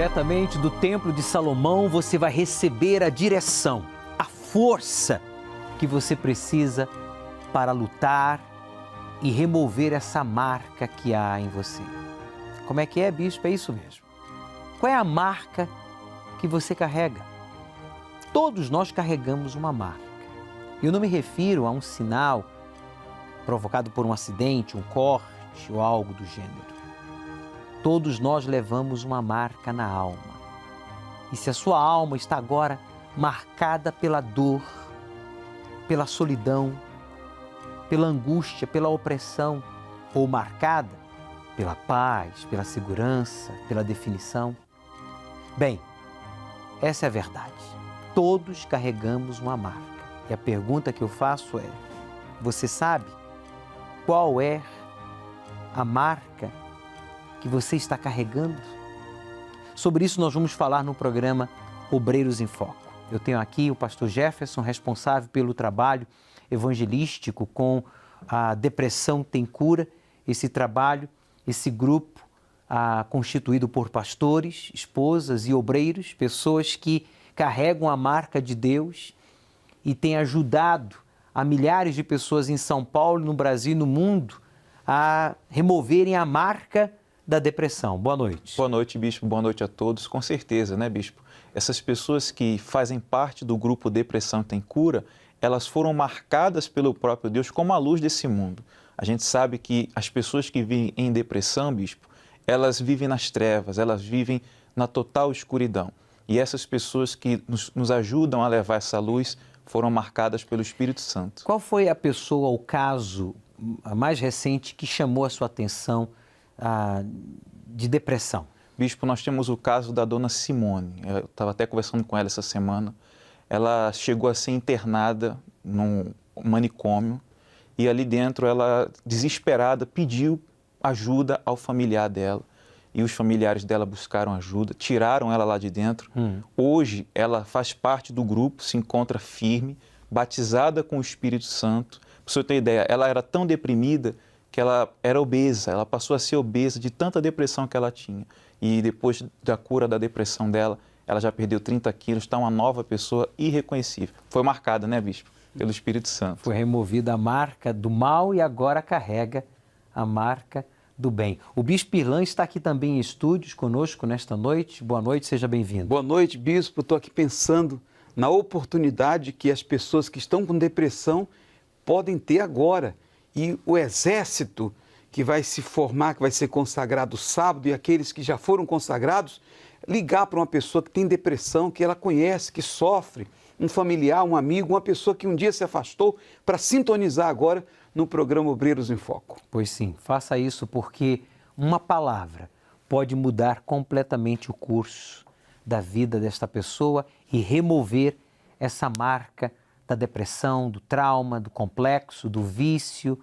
Diretamente do Templo de Salomão, você vai receber a direção, a força que você precisa para lutar e remover essa marca que há em você. Como é que é, bispo? É isso mesmo. Qual é a marca que você carrega? Todos nós carregamos uma marca. Eu não me refiro a um sinal provocado por um acidente, um corte ou algo do gênero. Todos nós levamos uma marca na alma. E se a sua alma está agora marcada pela dor, pela solidão, pela angústia, pela opressão, ou marcada pela paz, pela segurança, pela definição, bem, essa é a verdade. Todos carregamos uma marca. E a pergunta que eu faço é: você sabe qual é a marca que você está carregando? Sobre isso nós vamos falar no programa Obreiros em Foco. Eu tenho aqui o pastor Jefferson, responsável pelo trabalho evangelístico com a Depressão Tem Cura. Esse trabalho, esse grupo constituído por pastores, esposas e obreiros, pessoas que carregam a marca de Deus e tem ajudado a milhares de pessoas em São Paulo, no Brasil e no mundo a removerem a marca da depressão. Boa noite. Boa noite, bispo. Boa noite a todos. Com certeza, né, bispo? Essas pessoas que fazem parte do grupo Depressão Tem Cura, elas foram marcadas pelo próprio Deus como a luz desse mundo. A gente sabe que as pessoas que vivem em depressão, bispo, elas vivem nas trevas, elas vivem na total escuridão. E essas pessoas que nos ajudam a levar essa luz foram marcadas pelo Espírito Santo. Qual foi a pessoa, o caso mais recente que chamou a sua atenção de depressão? Bispo, nós temos o caso da dona Simone. Eu estava até conversando com ela essa semana. Ela chegou a ser internada num manicômio e ali dentro ela, desesperada, pediu ajuda ao familiar dela. E os familiares dela buscaram ajuda, tiraram ela lá de dentro. Hoje ela faz parte do grupo, se encontra firme, batizada com o Espírito Santo. Para você ter ideia, ela era tão deprimida que ela era obesa, ela passou a ser obesa de tanta depressão que ela tinha. E depois da cura da depressão dela, ela já perdeu 30 quilos, está uma nova pessoa irreconhecível. Foi marcada, né, bispo? Pelo Espírito Santo. Foi removida a marca do mal e agora carrega a marca do bem. O bispo Irlan está aqui também em estúdios conosco nesta noite. Boa noite, seja bem-vindo. Boa noite, bispo. Estou aqui pensando na oportunidade que as pessoas que estão com depressão podem ter agora. E o exército que vai se formar, que vai ser consagrado sábado, e aqueles que já foram consagrados, ligar para uma pessoa que tem depressão, que ela conhece, que sofre, um familiar, um amigo, uma pessoa que um dia se afastou, para sintonizar agora no programa Obreiros em Foco. Pois sim, faça isso, porque uma palavra pode mudar completamente o curso da vida desta pessoa e remover essa marca da depressão, do trauma, do complexo, do vício,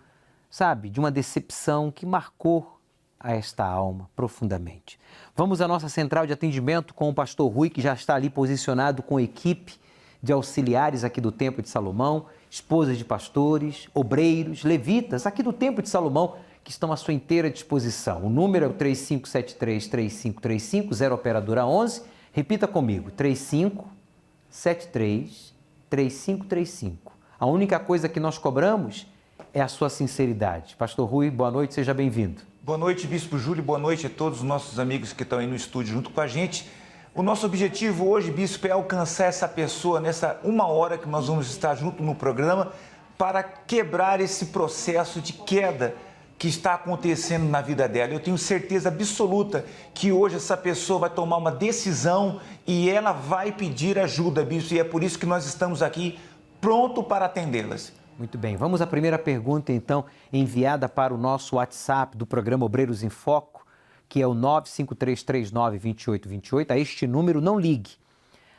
sabe, de uma decepção que marcou a esta alma profundamente. Vamos à nossa central de atendimento com o pastor Rui, que já está ali posicionado com a equipe de auxiliares aqui do Templo de Salomão, esposas de pastores, obreiros, levitas aqui do Templo de Salomão, que estão à sua inteira disposição. O número é o 3573-3535, 0 operadora 11. Repita comigo, 3573-3535. A única coisa que nós cobramos é a sua sinceridade. Pastor Rui, boa noite, seja bem-vindo. Boa noite, Bispo Júlio, boa noite a todos os nossos amigos que estão aí no estúdio junto com a gente. O nosso objetivo hoje, Bispo, é alcançar essa pessoa nessa 1 hora que nós vamos estar junto no programa para quebrar esse processo de queda que está acontecendo na vida dela. Eu tenho certeza absoluta que hoje essa pessoa vai tomar uma decisão e ela vai pedir ajuda, Bispo, e é por isso que nós estamos aqui pronto para atendê-las. Muito bem, vamos à primeira pergunta, então, enviada para o nosso WhatsApp do programa Obreiros em Foco, que é o 953392828. A este número não ligue.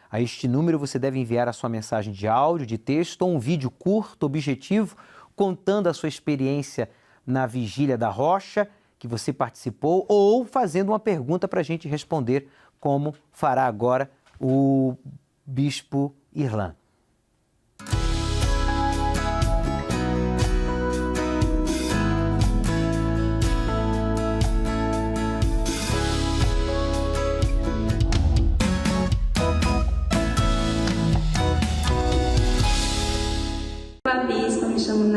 A este número você deve enviar a sua mensagem de áudio, de texto ou um vídeo curto, objetivo, contando a sua experiência na Vigília da Rocha, que você participou, ou fazendo uma pergunta para a gente responder, como fará agora o Bispo Irlan.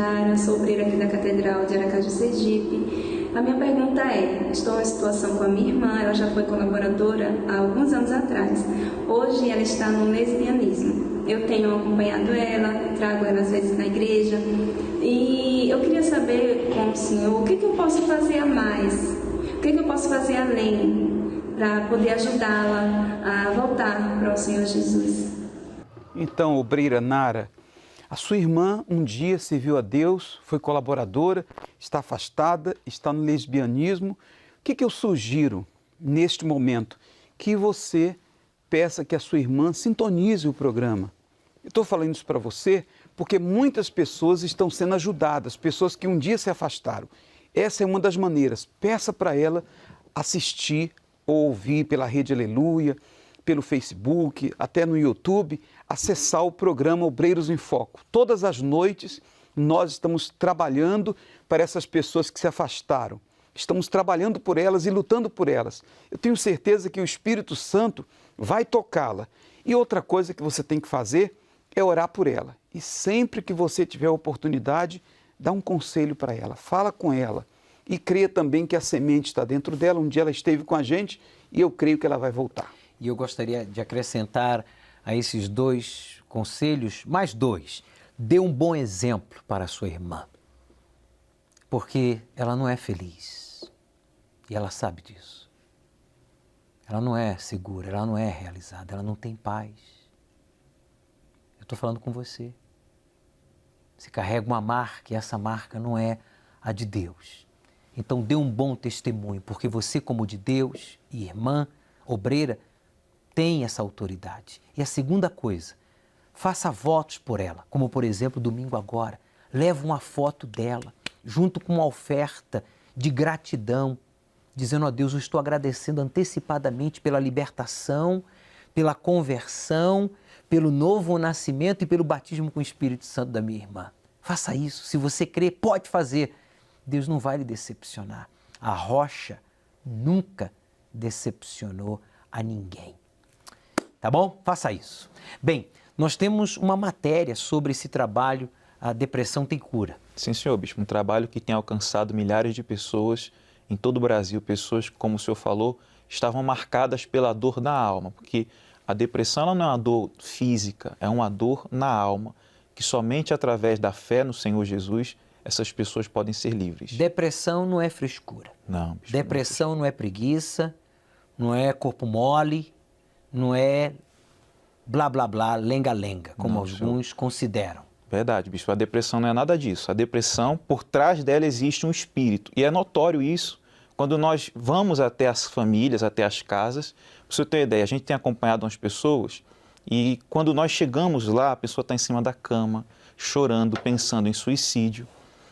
Nara, sou obreira aqui da Catedral de Aracaju, Sergipe. A minha pergunta é, estou em situação com a minha irmã, ela já foi colaboradora há alguns anos atrás. Hoje ela está no lesbianismo. Eu tenho acompanhado ela, trago ela às vezes na igreja. E eu queria saber com o senhor, o que eu posso fazer a mais? O que eu posso fazer além para poder ajudá-la a voltar para o Senhor Jesus? Então, obreira Nara, a sua irmã um dia serviu a Deus, foi colaboradora, está afastada, está no lesbianismo. O que eu sugiro neste momento? Que você peça que a sua irmã sintonize o programa. Eu estou falando isso para você porque muitas pessoas estão sendo ajudadas, pessoas que um dia se afastaram. Essa é uma das maneiras. Peça para ela assistir ou ouvir pela Rede Aleluia, pelo Facebook, até no YouTube, acessar o programa Obreiros em Foco. Todas as noites nós estamos trabalhando para essas pessoas que se afastaram. Estamos trabalhando por elas e lutando por elas. Eu tenho certeza que o Espírito Santo vai tocá-la. E outra coisa que você tem que fazer é orar por ela. E sempre que você tiver a oportunidade, dá um conselho para ela, fala com ela. E creia também que a semente está dentro dela. Um dia ela esteve com a gente e eu creio que ela vai voltar. E eu gostaria de acrescentar a esses 2 conselhos, mais 2. Dê um bom exemplo para a sua irmã, porque ela não é feliz e ela sabe disso. Ela não é segura, ela não é realizada, ela não tem paz. Eu estou falando com você. Você carrega uma marca e essa marca não é a de Deus. Então dê um bom testemunho, porque você, como de Deus e irmã, obreira, tem essa autoridade. E a segunda coisa, faça votos por ela, como por exemplo, domingo agora, leva uma foto dela, junto com uma oferta de gratidão, dizendo a Deus, eu estou agradecendo antecipadamente pela libertação, pela conversão, pelo novo nascimento e pelo batismo com o Espírito Santo da minha irmã. Faça isso, se você crê, pode fazer. Deus não vai lhe decepcionar. A rocha nunca decepcionou a ninguém. Tá bom? Faça isso. Bem, nós temos uma matéria sobre esse trabalho, a depressão tem cura. Sim, senhor bispo, um trabalho que tem alcançado milhares de pessoas em todo o Brasil, pessoas que, como o senhor falou, estavam marcadas pela dor da alma, porque a depressão ela não é uma dor física, é uma dor na alma, que somente através da fé no Senhor Jesus essas pessoas podem ser livres. Depressão não é frescura. Não, bispo, depressão não é preguiça, não é corpo mole, não é blá blá blá, lenga-lenga, como alguns consideram. Verdade, bispo. A depressão não é nada disso. A depressão, por trás dela existe um espírito. E é notório isso quando nós vamos até as famílias, até as casas. Para você ter uma ideia, a gente tem acompanhado umas pessoas e quando nós chegamos lá, a pessoa está em cima da cama, chorando, pensando em suicídio.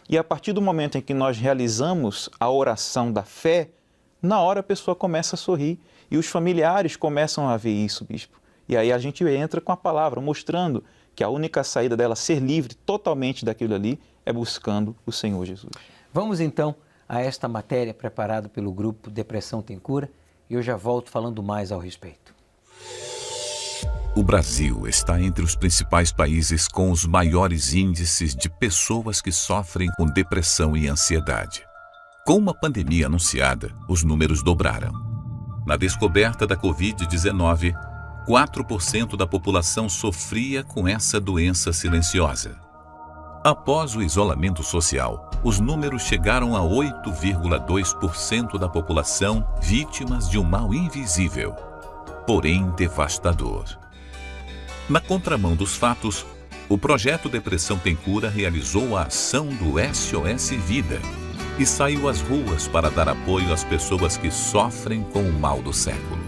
E a partir do momento em que nós realizamos a oração da fé, na hora a pessoa começa a sorrir. E os familiares começam a ver isso, bispo. E aí a gente entra com a palavra, mostrando que a única saída dela ser livre totalmente daquilo ali é buscando o Senhor Jesus. Vamos então a esta matéria preparada pelo grupo Depressão Tem Cura e eu já volto falando mais ao respeito. O Brasil está entre os principais países com os maiores índices de pessoas que sofrem com depressão e ansiedade. Com uma pandemia anunciada, os números dobraram. Na descoberta da Covid-19, 4% da população sofria com essa doença silenciosa. Após o isolamento social, os números chegaram a 8,2% da população vítimas de um mal invisível, porém devastador. Na contramão dos fatos, o projeto Depressão Tem Cura realizou a ação do SOS Vida e saiu às ruas para dar apoio às pessoas que sofrem com o mal do século.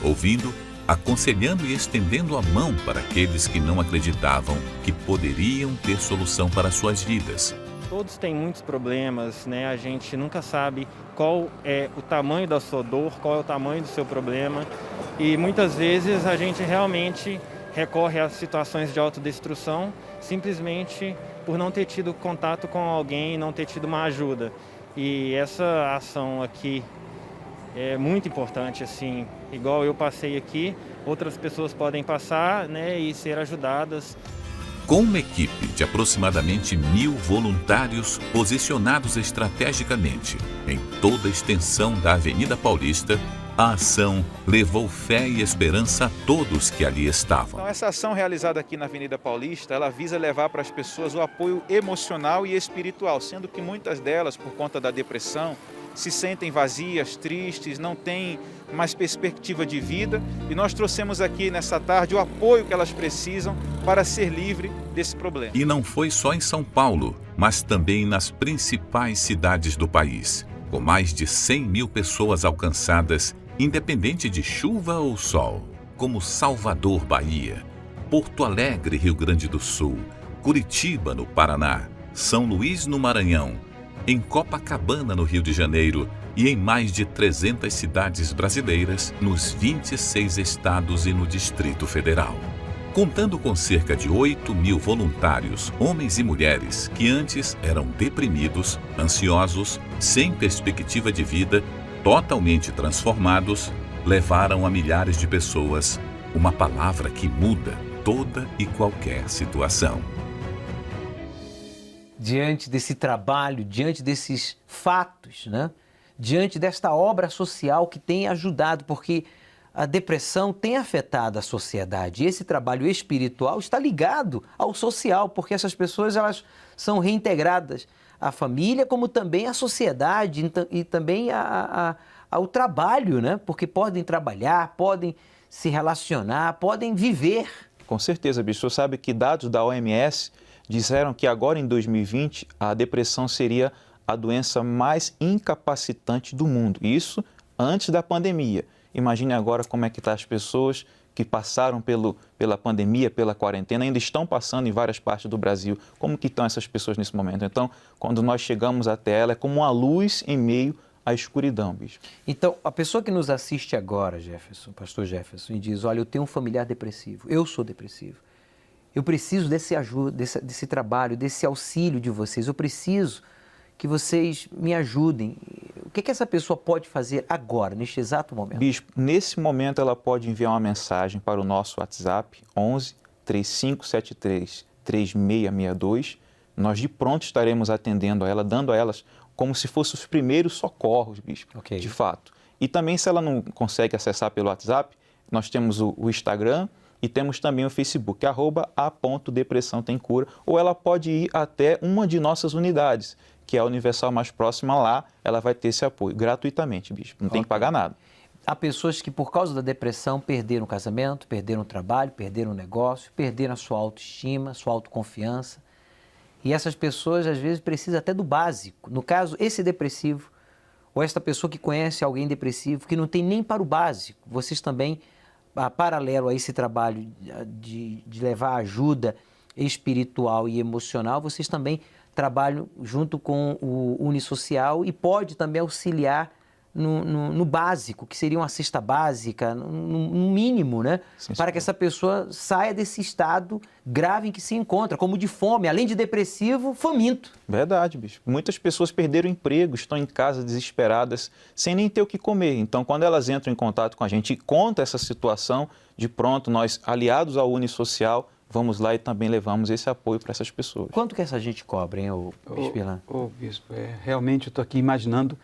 Ouvindo, aconselhando e estendendo a mão para aqueles que não acreditavam que poderiam ter solução para suas vidas. Todos têm muitos problemas, né? A gente nunca sabe qual é o tamanho da sua dor, qual é o tamanho do seu problema. E muitas vezes a gente realmente recorre a situações de autodestruição simplesmente por não ter tido contato com alguém, não ter tido uma ajuda. E essa ação aqui é muito importante, assim, igual eu passei aqui, outras pessoas podem passar, né, e ser ajudadas. Com uma equipe de aproximadamente 1.000 voluntários posicionados estrategicamente em toda a extensão da Avenida Paulista, a ação levou fé e esperança a todos que ali estavam. Então, essa ação realizada aqui na Avenida Paulista, ela visa levar para as pessoas o apoio emocional e espiritual, sendo que muitas delas, por conta da depressão, se sentem vazias, tristes, não têm mais perspectiva de vida, e nós trouxemos aqui nessa tarde o apoio que elas precisam para ser livre desse problema. E não foi só em São Paulo, mas também nas principais cidades do país, com mais de 100.000 pessoas alcançadas, independente de chuva ou sol, como Salvador, Bahia, Porto Alegre, Rio Grande do Sul, Curitiba, no Paraná, São Luís, no Maranhão, em Copacabana, no Rio de Janeiro, e em mais de 300 cidades brasileiras, nos 26 estados e no Distrito Federal. Contando com cerca de 8.000 voluntários, homens e mulheres, que antes eram deprimidos, ansiosos, sem perspectiva de vida, totalmente transformados, levaram a milhares de pessoas uma palavra que muda toda e qualquer situação. Diante desse trabalho, diante desses fatos, né? Diante desta obra social que tem ajudado, porque a depressão tem afetado a sociedade. E esse trabalho espiritual está ligado ao social, porque essas pessoas elas são reintegradas à família, como também à sociedade e também ao trabalho, né? Porque podem trabalhar, podem se relacionar, podem viver. Com certeza, bispo. Você sabe que dados da OMS disseram que agora em 2020 a depressão seria a doença mais incapacitante do mundo. Isso antes da pandemia. Imagine agora como é que estão as pessoas que passaram pela pandemia, pela quarentena, ainda estão passando em várias partes do Brasil. Como que estão essas pessoas nesse momento? Então, quando nós chegamos até ela, é como uma luz em meio à escuridão, bispo. Então, a pessoa que nos assiste agora, Jefferson, pastor Jefferson, e diz, olha, eu tenho um familiar depressivo, eu sou depressivo. Eu preciso desse ajuda, desse trabalho, desse auxílio de vocês. Eu preciso que vocês me ajudem. O que essa pessoa pode fazer agora, neste exato momento? Bispo, nesse momento ela pode enviar uma mensagem para o nosso WhatsApp, 11 3573 3662. Nós de pronto estaremos atendendo a ela, dando a elas como se fossem os primeiros socorros, bispo, Okay. de fato. E também, se ela não consegue acessar pelo WhatsApp, nós temos o Instagram, e temos também o Facebook, @a.depressãotemcura, ou ela pode ir até uma de nossas unidades, que é a Universal mais próxima. Lá ela vai ter esse apoio gratuitamente, bispo, não tem que pagar nada. Há pessoas que por causa da depressão perderam o casamento, perderam o trabalho, perderam o negócio, perderam a sua autoestima, a sua autoconfiança. E essas pessoas às vezes precisam até do básico. No caso, esse depressivo, ou esta pessoa que conhece alguém depressivo, que não tem nem para o básico, vocês também, paralelo a esse trabalho de levar ajuda espiritual e emocional, vocês também trabalham junto com o Unisocial e pode também auxiliar no básico, que seria uma cesta básica, no mínimo, né? Sim, para que essa pessoa saia desse estado grave em que se encontra, como de fome, além de depressivo, faminto. Verdade, bispo. Muitas pessoas perderam emprego, estão em casa desesperadas, sem nem ter o que comer. Então, quando elas entram em contato com a gente e contam essa situação, de pronto, nós, aliados ao Unisocial, vamos lá e também levamos esse apoio para essas pessoas. Quanto que essa gente cobra, hein, Bispo Ilan? Bispo, realmente eu estou aqui imaginando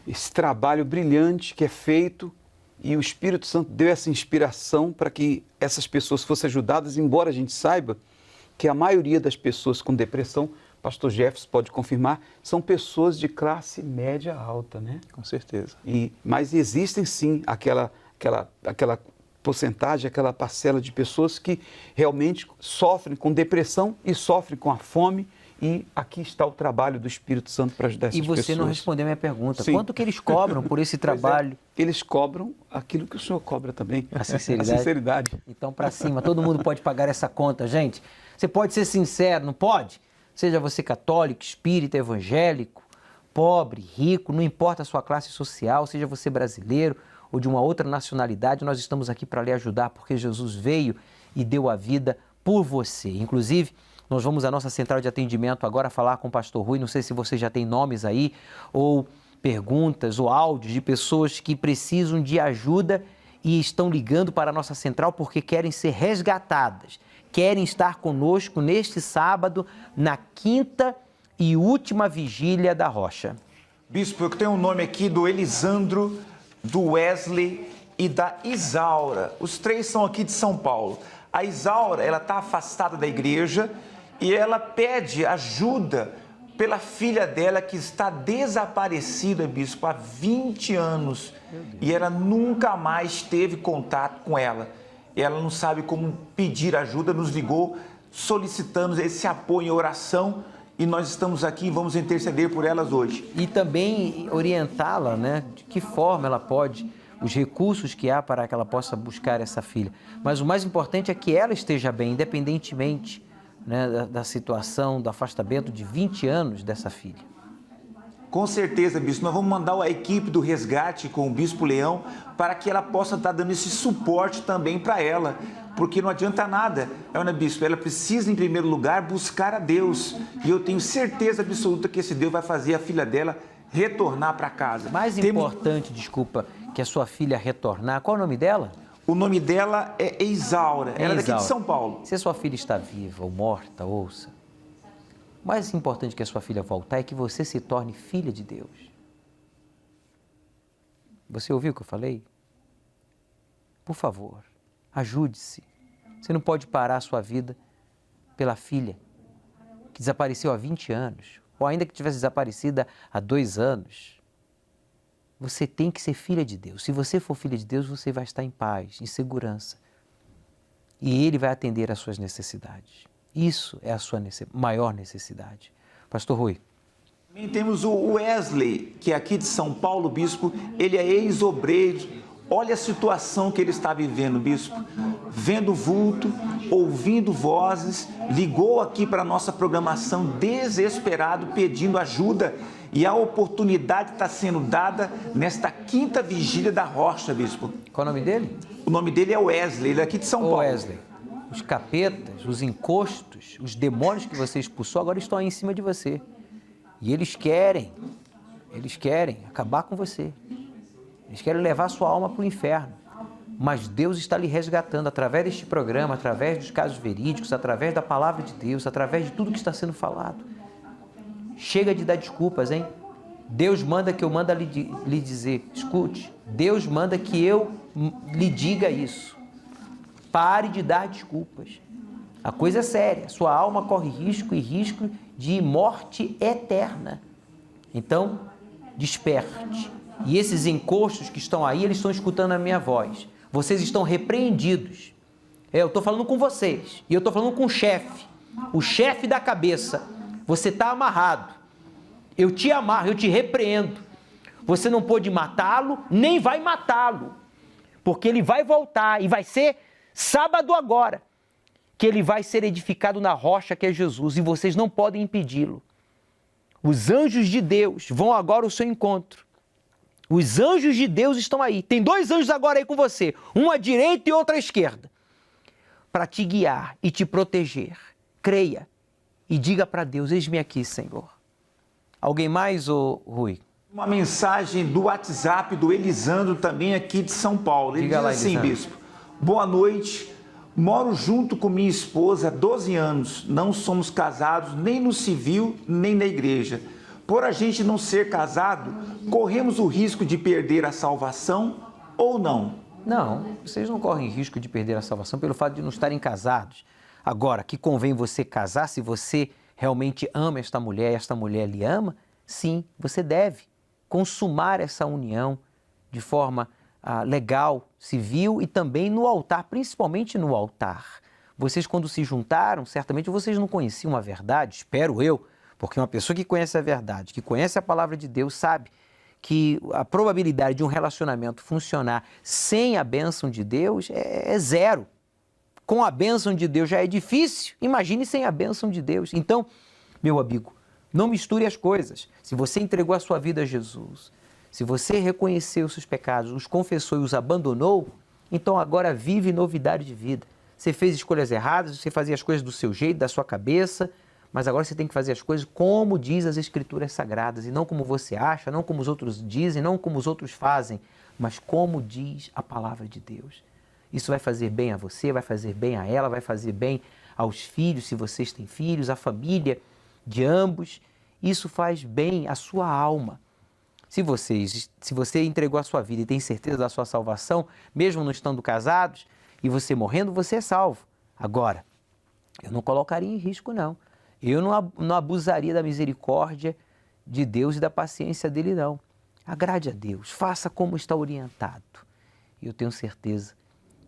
esse trabalho brilhante que é feito e o Espírito Santo deu essa inspiração para que essas pessoas fossem ajudadas, embora a gente saiba que a maioria das pessoas com depressão, pastor Jefferson pode confirmar, são pessoas de classe média alta, né? Com certeza. Mas existem sim aquela porcentagem, aquela parcela de pessoas que realmente sofrem com depressão e sofrem com a fome. E aqui está o trabalho do Espírito Santo para ajudar essas pessoas. E você não respondeu a minha pergunta. Sim. Quanto que eles cobram por esse trabalho? Eles cobram aquilo que o senhor cobra também. A sinceridade. A sinceridade. Então, para cima, todo mundo pode pagar essa conta, gente. Você pode ser sincero, não pode? Seja você católico, espírita, evangélico, pobre, rico, não importa a sua classe social, seja você brasileiro ou de uma outra nacionalidade, nós estamos aqui para lhe ajudar, porque Jesus veio e deu a vida por você. Inclusive, nós vamos à nossa central de atendimento agora falar com o pastor Rui. Não sei se você já tem nomes aí, ou perguntas, ou áudios de pessoas que precisam de ajuda e estão ligando para a nossa central porque querem ser resgatadas, querem estar conosco neste sábado, na 5ª e última vigília da Rocha. Bispo, eu tenho um nome aqui do Elisandro, do Wesley e da Isaura. Os 3 são aqui de São Paulo. A Isaura, ela está afastada da igreja e ela pede ajuda pela filha dela que está desaparecida, bispo, há 20 anos. E ela nunca mais teve contato com ela. Ela não sabe como pedir ajuda, nos ligou solicitando esse apoio em oração e nós estamos aqui e vamos interceder por elas hoje. E também orientá-la, né, de que forma ela pode, os recursos que há para que ela possa buscar essa filha. Mas o mais importante é que ela esteja bem, independentemente, né, da situação, do afastamento de 20 anos dessa filha. Com certeza, bispo. Nós vamos mandar a equipe do resgate com o Bispo Leão para que ela possa estar dando esse suporte também para ela. Porque não adianta nada, bispo, ela precisa, em primeiro lugar, buscar a Deus. E eu tenho certeza absoluta que esse Deus vai fazer a filha dela retornar para casa. Mais importante, desculpa, que a sua filha retornar, qual é o nome dela? O nome dela é Isaura, ela é daqui de São Paulo. Se a sua filha está viva ou morta, ouça. O mais importante que a sua filha voltar é que você se torne filha de Deus. Você ouviu o que eu falei? Por favor, ajude-se. Você não pode parar a sua vida pela filha que desapareceu há 20 anos, ou ainda que tivesse desaparecida há 2 anos. Você tem que ser filha de Deus. Se você for filha de Deus, você vai estar em paz, em segurança. E Ele vai atender às suas necessidades. Isso é a sua maior necessidade. Pastor Rui. Também temos o Wesley, que é aqui de São Paulo, bispo. Ele é ex-obreiro. Olha a situação que ele está vivendo, bispo. Vendo vulto, ouvindo vozes, ligou aqui para a nossa programação desesperado, pedindo ajuda. E a oportunidade está sendo dada nesta 5ª vigília da Rocha, bispo. Qual é o nome dele? O nome dele é Wesley, ele é aqui de São Paulo. Wesley, os capetas, os encostos, os demônios que você expulsou agora estão aí em cima de você. E eles querem acabar com você. Eles querem levar sua alma para o inferno. Mas Deus está lhe resgatando através deste programa, através dos casos verídicos, através da palavra de Deus, através de tudo que está sendo falado. Chega de dar desculpas, hein? Deus manda que eu manda lhe dizer, escute, Deus manda que eu lhe diga isso. Pare de dar desculpas. A coisa é séria, sua alma corre risco de morte eterna. Então, desperte. E esses encostos que estão aí, eles estão escutando a minha voz. Vocês estão repreendidos. Eu estou falando com vocês. E eu estou falando com o chefe da cabeça. Você está amarrado. Eu te amarro, eu te repreendo. Você não pôde matá-lo, nem vai matá-lo. Porque ele vai voltar e vai ser sábado agora, que ele vai ser edificado na rocha que é Jesus. E vocês não podem impedi-lo. Os anjos de Deus vão agora ao seu encontro. Os anjos de Deus estão aí. Tem 2 anjos agora aí com você. Um à direita e outro à esquerda. Para te guiar e te proteger. Creia e diga para Deus, eis-me aqui, Senhor. Alguém mais, Rui? Uma mensagem do WhatsApp do Elisandro, também aqui de São Paulo. Ele diz assim, bispo, boa noite, moro junto com minha esposa há 12 anos. Não somos casados nem no civil, nem na igreja. Por a gente não ser casado, corremos o risco de perder a salvação ou não? Não, vocês não correm risco de perder a salvação pelo fato de não estarem casados. Agora, que convém você casar, se você realmente ama esta mulher e esta mulher lhe ama, sim, você deve consumar essa união de forma legal, civil e também no altar, principalmente no altar. Vocês, quando se juntaram, certamente vocês não conheciam a verdade, espero eu, porque uma pessoa que conhece a verdade, que conhece a palavra de Deus, sabe que a probabilidade de um relacionamento funcionar sem a bênção de Deus é zero. Com a bênção de Deus já é difícil, imagine sem a bênção de Deus. Então, meu amigo, não misture as coisas. Se você entregou a sua vida a Jesus, se você reconheceu os seus pecados, os confessou e os abandonou, então agora vive novidade de vida. Você fez escolhas erradas, você fazia as coisas do seu jeito, da sua cabeça, mas agora você tem que fazer as coisas como diz as Escrituras Sagradas, e não como você acha, não como os outros dizem, não como os outros fazem, mas como diz a palavra de Deus. Isso vai fazer bem a você, vai fazer bem a ela, vai fazer bem aos filhos, se vocês têm filhos, à família de ambos. Isso faz bem à sua alma. Se você entregou a sua vida e tem certeza da sua salvação, mesmo não estando casados, e você morrendo, você é salvo. Agora, eu não colocaria em risco, não. Eu não abusaria da misericórdia de Deus e da paciência dele, não. Agrade a Deus, faça como está orientado. E eu tenho certeza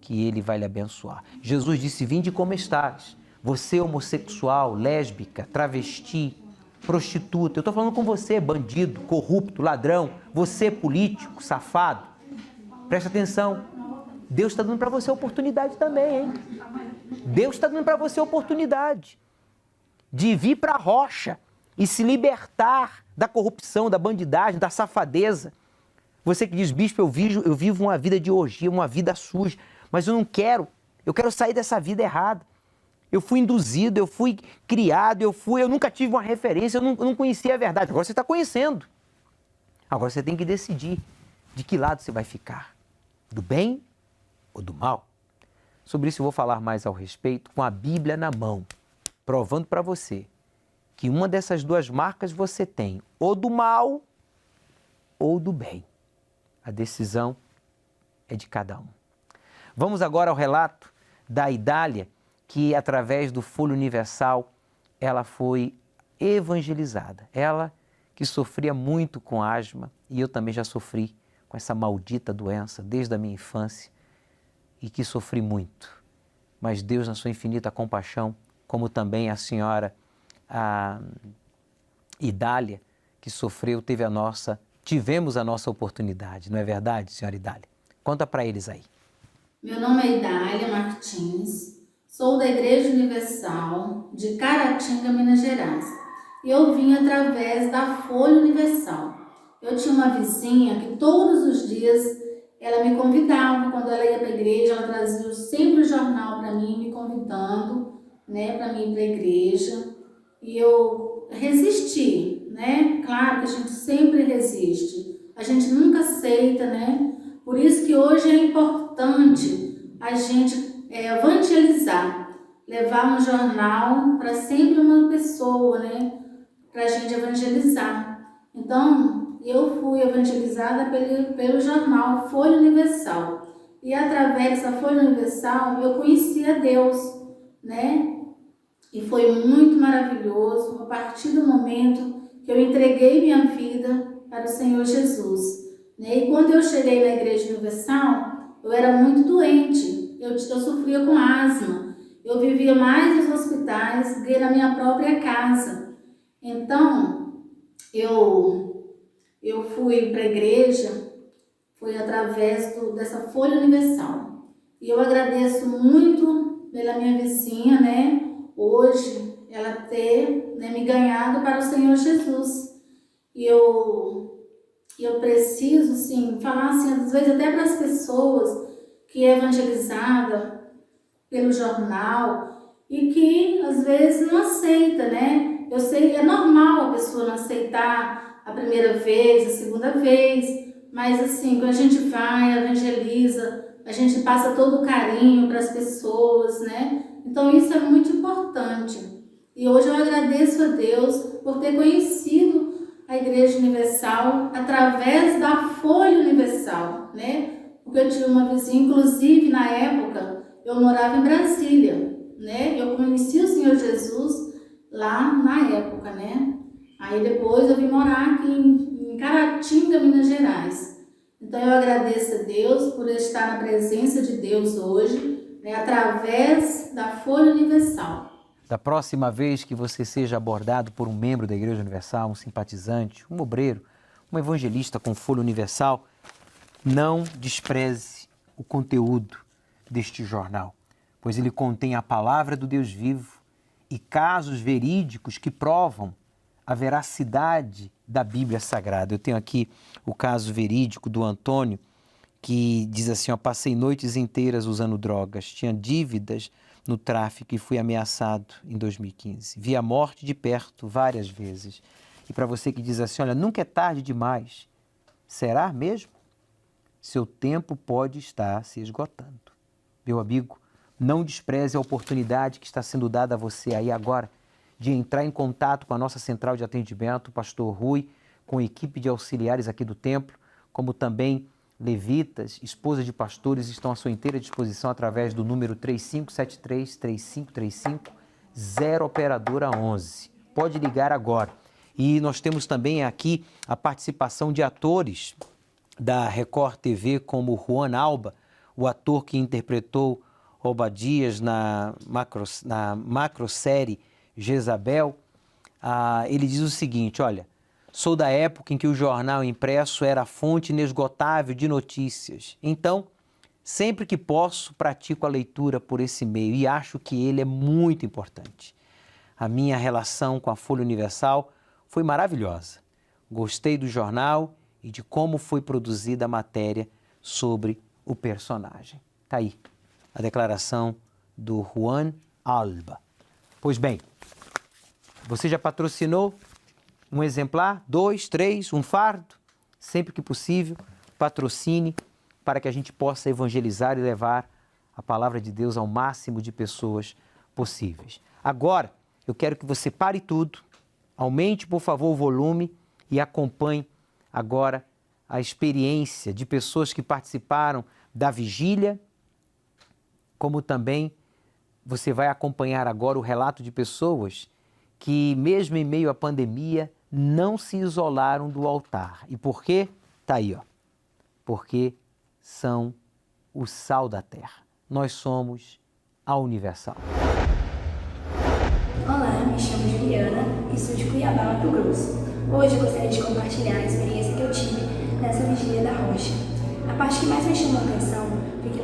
que ele vai lhe abençoar. Jesus disse, vinde como estás. Você homossexual, lésbica, travesti, prostituta. Eu estou falando com você, bandido, corrupto, ladrão. Você, político, safado. Presta atenção. Deus está dando para você a oportunidade também, hein? Deus está dando para você a oportunidade de vir para a rocha e se libertar da corrupção, da bandidagem, da safadeza. Você que diz, bispo, eu vivo uma vida de orgia, uma vida suja, mas eu não quero, eu quero sair dessa vida errada. Eu fui induzido, eu fui criado, eu nunca tive uma referência, eu não conhecia a verdade. Agora você está conhecendo. Agora você tem que decidir de que lado você vai ficar, do bem ou do mal. Sobre isso eu vou falar mais ao respeito com a Bíblia na mão, provando para você que uma dessas duas marcas você tem, ou do mal ou do bem. A decisão é de cada um. Vamos agora ao relato da Idália, que através do Folha Universal, ela foi evangelizada. Ela que sofria muito com asma, e eu também já sofri com essa maldita doença desde a minha infância, e que sofri muito. Mas Deus, na sua infinita compaixão, como também a senhora Idália, que sofreu, tivemos a nossa oportunidade, não é verdade, senhora Idália? Conta para eles aí. Meu nome é Idália Martins, sou da Igreja Universal de Caratinga, Minas Gerais. E eu vim através da Folha Universal. Eu tinha uma vizinha que todos os dias ela me convidava, quando ela ia para a igreja, ela trazia sempre o jornal para mim, me convidando, né, para mim ir para a igreja. E eu resisti, né? Claro que a gente sempre resiste, a gente nunca aceita, né? Por isso que hoje é importante a gente evangelizar, levar um jornal para sempre uma pessoa, né? Para a gente evangelizar. Então, eu fui evangelizada pelo jornal Folha Universal. E através dessa Folha Universal, eu conheci a Deus, né? E foi muito maravilhoso a partir do momento que eu entreguei minha vida para o Senhor Jesus. E quando eu cheguei na Igreja Universal, eu era muito doente, eu sofria com asma, eu vivia mais nos hospitais do que na minha própria casa. Então, eu fui para a igreja, foi através dessa Folha Universal. E eu agradeço muito pela minha vizinha, né? Hoje, ela ter, né, me ganhado para o Senhor Jesus. E eu preciso, sim, falar assim, às vezes até para as pessoas que é evangelizada pelo jornal e que às vezes não aceita, né? Eu sei, é normal a pessoa não aceitar a primeira vez, a segunda vez, mas assim, quando a gente vai, evangeliza, a gente passa todo o carinho para as pessoas, né? Então isso é muito importante. E hoje eu agradeço a Deus por ter conhecido a Igreja Universal através da Folha Universal, né? Porque eu tive uma vizinha, inclusive na época, eu morava em Brasília, né? Eu conheci o Senhor Jesus lá na época, né? Aí depois eu vim morar aqui em Caratinga, Minas Gerais. Então eu agradeço a Deus por estar na presença de Deus hoje, né? Através da Folha Universal. Da próxima vez que você seja abordado por um membro da Igreja Universal, um simpatizante, um obreiro, um evangelista com Folha Universal, não despreze o conteúdo deste jornal, pois ele contém a palavra do Deus vivo e casos verídicos que provam a veracidade da Bíblia Sagrada. Eu tenho aqui o caso verídico do Antônio, que diz assim, ó, passei noites inteiras usando drogas, tinha dívidas no tráfico e fui ameaçado em 2015. Vi a morte de perto várias vezes. E para você que diz assim, olha, nunca é tarde demais, será mesmo? Seu tempo pode estar se esgotando. Meu amigo, Não despreze a oportunidade que está sendo dada a você aí agora de entrar em contato com a nossa central de atendimento, o pastor Rui, com a equipe de auxiliares aqui do templo, como também levitas, esposas de pastores, estão à sua inteira disposição através do número 3573-3535, 0 operadora 11. Pode ligar agora. E nós temos também aqui a participação de atores da Record TV, como Juan Alba, o ator que interpretou Obadias na macrosérie Jezabel. Ele diz o seguinte, olha, sou da época em que o jornal impresso era a fonte inesgotável de notícias. Então, sempre que posso, pratico a leitura por esse meio e acho que ele é muito importante. A minha relação com a Folha Universal foi maravilhosa. Gostei do jornal e de como foi produzida a matéria sobre o personagem. Está aí a declaração do Juan Alba. Pois bem, você já patrocinou um exemplar, 2, 3, um fardo? Sempre que possível, patrocine para que a gente possa evangelizar e levar a palavra de Deus ao máximo de pessoas possíveis. Agora, eu quero que você pare tudo, aumente, por favor, o volume e acompanhe agora a experiência de pessoas que participaram da vigília, como também você vai acompanhar agora o relato de pessoas que, mesmo em meio à pandemia, não se isolaram do altar. E por quê? Está aí, ó. Porque são o sal da terra. Nós somos a Universal. Olá, me chamo Juliana e sou de Cuiabá, Mato Grosso. Hoje eu gostaria de compartilhar a experiência que eu tive nessa vigília da rocha. A parte que mais me chamou a atenção foi que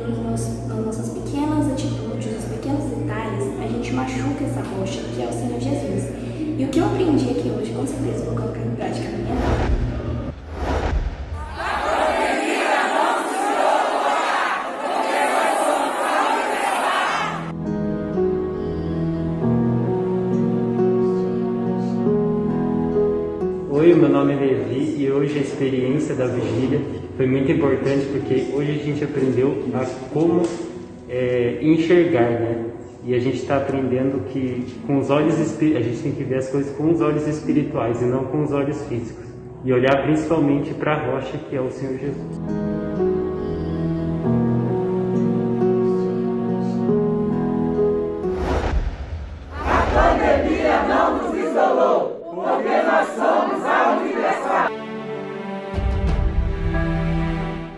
nas nossas pequenas atitudes, nos pequenos detalhes, a gente machuca essa rocha que é o Senhor Jesus. E o que eu aprendi aqui hoje, com certeza vou colocar em prática na minha vida. Oi, meu nome é Levi e hoje a experiência da vigília foi muito importante porque hoje a gente aprendeu a como enxergar, né? E a gente está aprendendo que com os olhos a gente tem que ver as coisas com os olhos espirituais e não com os olhos físicos. E olhar principalmente para a rocha que é o Senhor Jesus. A pandemia não nos isolou, porque nós somos a Universal.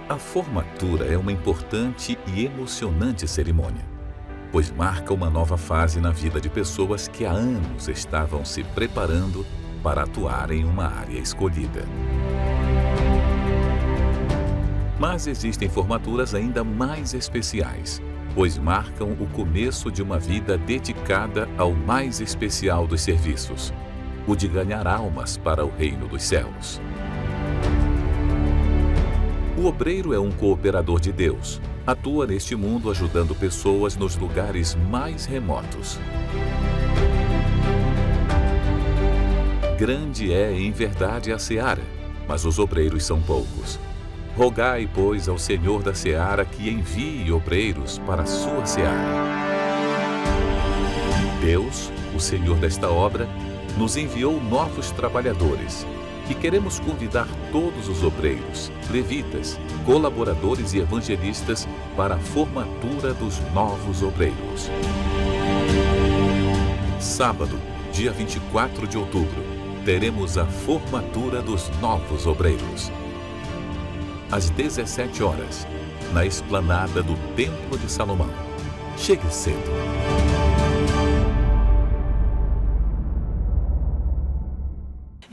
A formatura é uma importante e emocionante cerimônia, pois marca uma nova fase na vida de pessoas que há anos estavam se preparando para atuar em uma área escolhida. Mas existem formaturas ainda mais especiais, pois marcam o começo de uma vida dedicada ao mais especial dos serviços, o de ganhar almas para o reino dos céus. O obreiro é um cooperador de Deus. Atua neste mundo ajudando pessoas nos lugares mais remotos. Grande é, em verdade, a seara, mas os obreiros são poucos. Rogai, pois, ao Senhor da seara que envie obreiros para a sua seara. Deus, o Senhor desta obra, nos enviou novos trabalhadores e queremos convidar todos os obreiros, levitas, colaboradores e evangelistas para a formatura dos novos obreiros. Sábado, dia 24 de outubro, teremos a formatura dos novos obreiros. Às 17 horas, na esplanada do Templo de Salomão. Chegue cedo.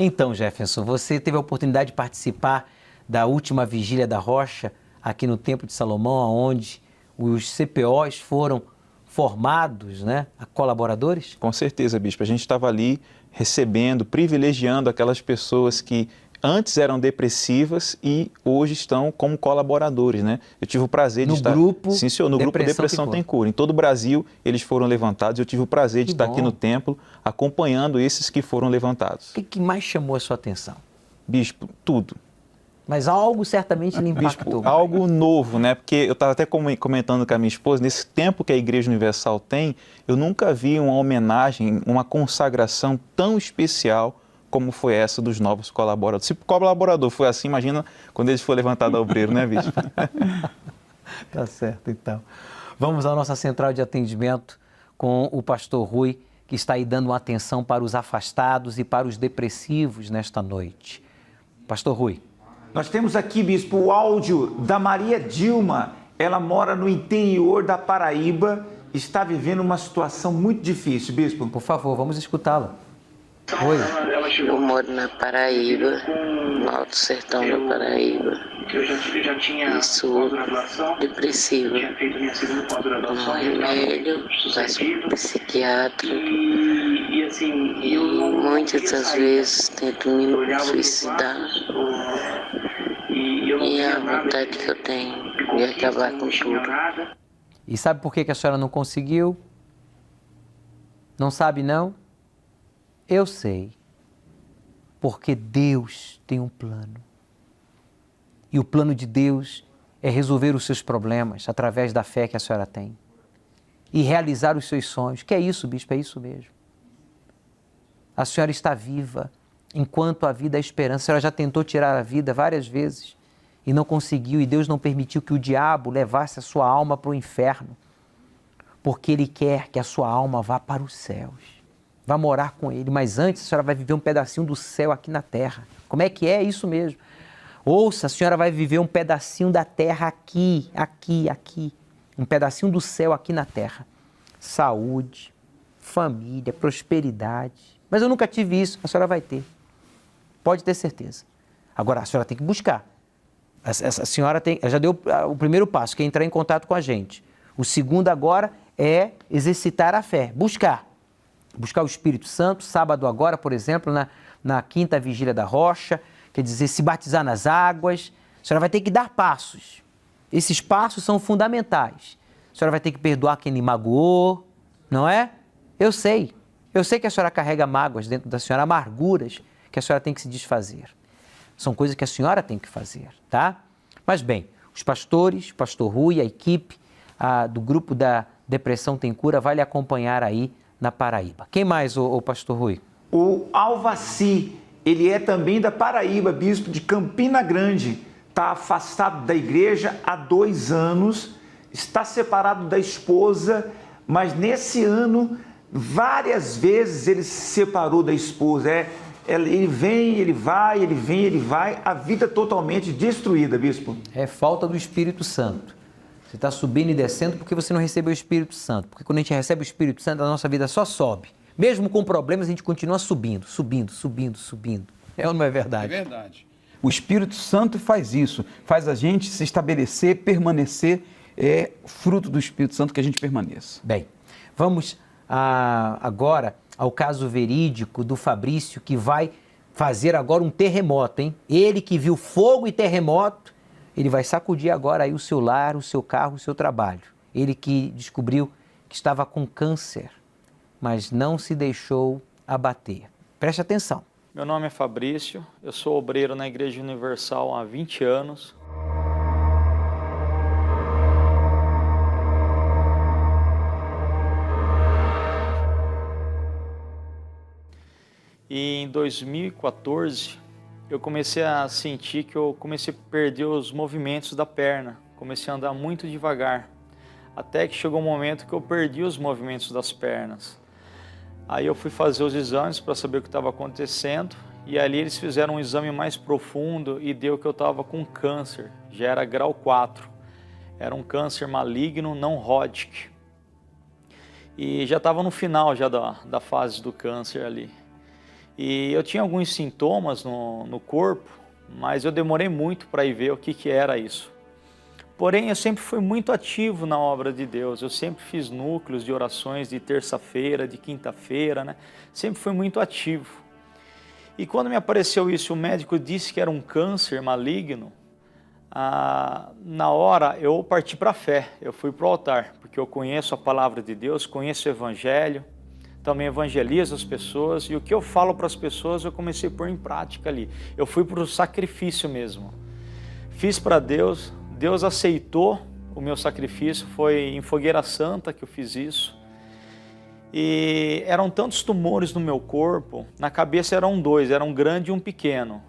Então, Jefferson, você teve a oportunidade de participar da última vigília da rocha aqui no Templo de Salomão, onde os CPOs foram formados, né, a colaboradores? Com certeza, bispo. A gente estava ali recebendo, privilegiando aquelas pessoas que antes eram depressivas e hoje estão como colaboradores, né? Eu tive o prazer de estar... Grupo Sim, senhor, no grupo Depressão Tem Cura. Em todo o Brasil, eles foram levantados. Eu tive o prazer de estar aqui no templo, acompanhando esses que foram levantados. O que mais chamou a sua atenção? Bispo, tudo. Mas algo certamente lhe impactou. Bispo, algo novo, né? Porque eu estava até comentando com a minha esposa, nesse tempo que a Igreja Universal tem, eu nunca vi uma homenagem, uma consagração tão especial como foi essa dos novos colaboradores. Se o colaborador foi assim, imagina quando ele for levantado ao obreiro, né, Bispo? Tá certo, então. Vamos à nossa central de atendimento com o pastor Rui, que está aí dando uma atenção para os afastados e para os depressivos nesta noite. Pastor Rui. Nós temos aqui, bispo, o áudio da Maria Dilma. Ela mora no interior da Paraíba, está vivendo uma situação muito difícil, bispo. Por favor, vamos escutá-la. Oi. Eu moro na Paraíba, no Alto Sertão da Paraíba. E sou depressiva. Tomo remédio, faço psiquiatra. E muitas das vezes tento me suicidar. E a vontade que eu tenho de acabar com tudo. E sabe por que a senhora não conseguiu? Não sabe, não? Eu sei. Porque Deus tem um plano. E o plano de Deus é resolver os seus problemas através da fé que a senhora tem. E realizar os seus sonhos. Que é isso, bispo? É isso mesmo. A senhora está viva enquanto a vida é esperança. A senhora já tentou tirar a vida várias vezes e não conseguiu. E Deus não permitiu que o diabo levasse a sua alma para o inferno. Porque Ele quer que a sua alma vá para os céus. Vai morar com Ele, mas antes a senhora vai viver um pedacinho do céu aqui na terra. Como é que é? Isso mesmo. Ouça, a senhora vai viver um pedacinho da terra aqui. Um pedacinho do céu aqui na terra. Saúde, família, prosperidade. Mas eu nunca tive isso, a senhora vai ter. Pode ter certeza. Agora, a senhora tem que buscar. A senhora já deu o primeiro passo, que é entrar em contato com a gente. O segundo agora é exercitar a fé, buscar o Espírito Santo. Sábado agora, por exemplo, na quinta vigília da Rocha, quer dizer, se batizar nas águas. A senhora vai ter que dar passos. Esses passos são fundamentais. A senhora vai ter que perdoar quem lhe magoou, não é? Eu sei que a senhora carrega mágoas dentro da senhora, amarguras que a senhora tem que se desfazer. São coisas que a senhora tem que fazer, tá? Mas bem, os pastores, o pastor Rui, a equipe do grupo da Depressão Tem Cura vai lhe acompanhar aí na Paraíba. Quem mais, o pastor Rui? O Alvaci, ele é também da Paraíba, bispo de Campina Grande. Está afastado da igreja há 2 anos, está separado da esposa, mas nesse ano, várias vezes ele se separou da esposa. Ele vem, ele vai, ele vem, ele vai, a vida totalmente destruída, bispo. É falta do Espírito Santo. Você está subindo e descendo porque você não recebeu o Espírito Santo. Porque quando a gente recebe o Espírito Santo, a nossa vida só sobe. Mesmo com problemas, a gente continua subindo. É ou não é verdade? É verdade. O Espírito Santo faz isso, faz a gente se estabelecer, permanecer, é fruto do Espírito Santo que a gente permaneça. Bem, vamos agora ao caso verídico do Fabrício, que vai fazer agora um terremoto, hein? Ele que viu fogo e terremoto, ele vai sacudir agora aí o seu lar, o seu carro, o seu trabalho. Ele que descobriu que estava com câncer, mas não se deixou abater. Preste atenção. Meu nome é Fabrício, eu sou obreiro na Igreja Universal há 20 anos. E em 2014, eu comecei a sentir que eu comecei a perder os movimentos da perna. Comecei a andar muito devagar, até que chegou um momento que eu perdi os movimentos das pernas. Aí eu fui fazer os exames para saber o que estava acontecendo, e ali eles fizeram um exame mais profundo e deu que eu estava com câncer, já era grau 4. Era um câncer maligno não Hodgkin. E já estava no final já da fase do câncer ali. E eu tinha alguns sintomas no corpo, mas eu demorei muito para ir ver o que era isso. Porém, eu sempre fui muito ativo na obra de Deus. Eu sempre fiz núcleos de orações de terça-feira, de quinta-feira, né? Sempre fui muito ativo. E quando me apareceu isso, o médico disse que era um câncer maligno, na hora eu parti para a fé, eu fui para o altar, porque eu conheço a palavra de Deus, conheço o Evangelho, também evangelizo as pessoas, e o que eu falo para as pessoas eu comecei a pôr em prática ali. Eu fui para o sacrifício mesmo. fiz para Deus, Deus aceitou o meu sacrifício, foi em Fogueira Santa que eu fiz isso. E eram tantos tumores no meu corpo, na cabeça eram 2, era um grande e um pequeno.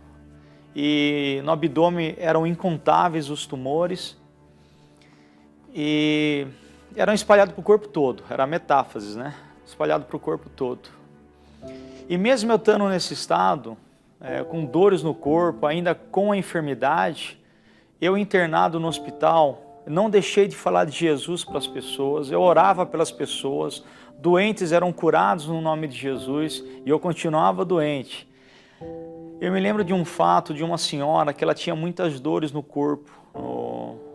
E no abdômen eram incontáveis os tumores e eram espalhados para o corpo todo, era metástases, né? Espalhado para o corpo todo. E mesmo eu estando nesse estado, com dores no corpo, ainda com a enfermidade, eu internado no hospital, não deixei de falar de Jesus para as pessoas, eu orava pelas pessoas, doentes eram curados no nome de Jesus e eu continuava doente. Eu me lembro de um fato de uma senhora que ela tinha muitas dores no corpo,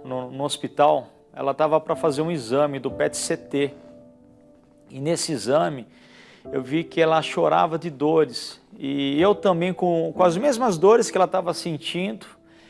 no hospital. Ela estava para fazer um exame do PET-CT. E nesse exame eu vi que ela chorava de dores. E eu também, com as mesmas dores que ela estava sentindo,